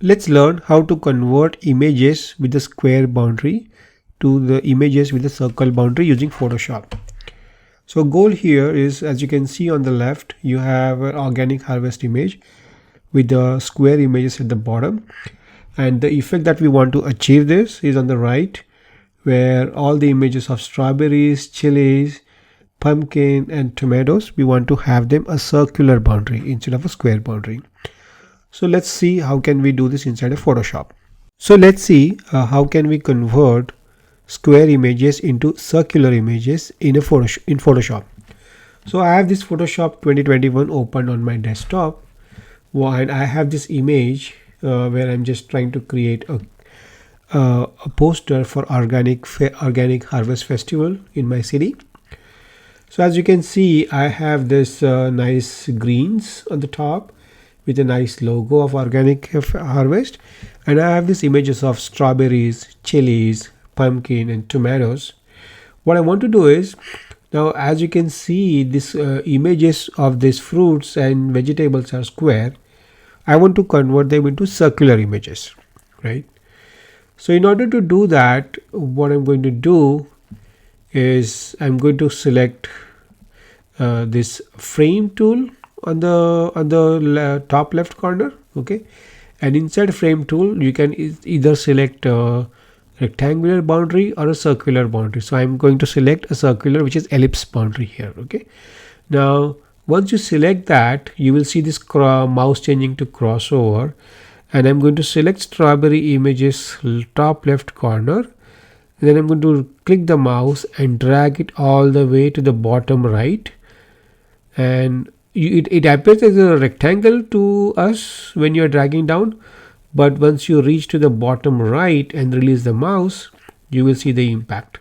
Let's learn how to convert images with a square boundary to the images with a circle boundary using Photoshop. So goal here is, as you can see on the left, you have an organic harvest image with the square images at the bottom, and the effect that we want to achieve this is on the right, where all the images of strawberries, chilies, pumpkin and tomatoes, we want to have them a circular boundary instead of a square boundary. So let's see how can we do this inside of Photoshop. So let's see how can we convert square images into circular images in Photoshop. So I have this Photoshop 2021 open on my desktop, and I have this image where I'm just trying to create a poster for organic harvest festival in my city. So as you can see, I have this nice greens on the top with a nice logo of organic harvest, and I have these images of strawberries, chilies, pumpkin and tomatoes. What I want to do is, now as you can see, these images of these fruits and vegetables are square. I want to convert them into circular images, right? So in order to do that, what I'm going to do is I'm going to select this frame tool on the top left corner, okay, and inside frame tool you can either select a rectangular boundary or a circular boundary. So I'm going to select a circular, which is ellipse boundary here, okay. Now once you select that, you will see this mouse changing to crossover, and I'm going to select strawberry images top left corner, and then I'm going to click the mouse and drag it all the way to the bottom right, and it appears as a rectangle to us when you're dragging down, but once you reach to the bottom right and release the mouse, you will see the impact.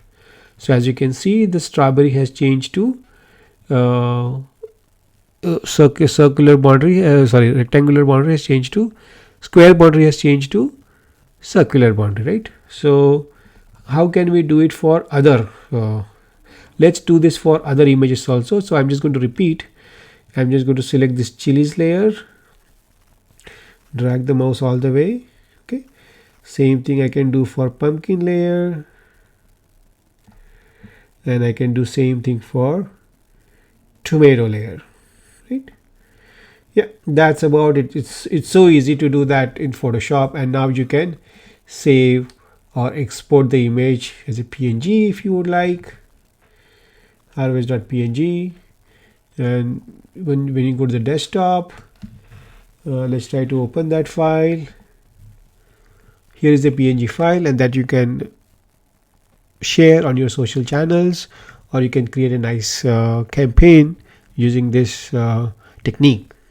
So as you can see, the strawberry has changed to circular boundary, rectangular boundary has changed to square, boundary has changed to circular boundary, right? So how can we do it for other let's do this for other images also. So I'm just going to repeat. I'm just going to select this chilies layer, drag the mouse all the way, okay. Same thing I can do for pumpkin layer, and I can do same thing for tomato layer, right? Yeah, that's about it. It's so easy to do that in Photoshop, and now you can save or export the image as a PNG if you would like, harvest.png. And when you go to the desktop, let's try to open that file. Here is the PNG file, and that you can share on your social channels, or you can create a nice campaign using this technique.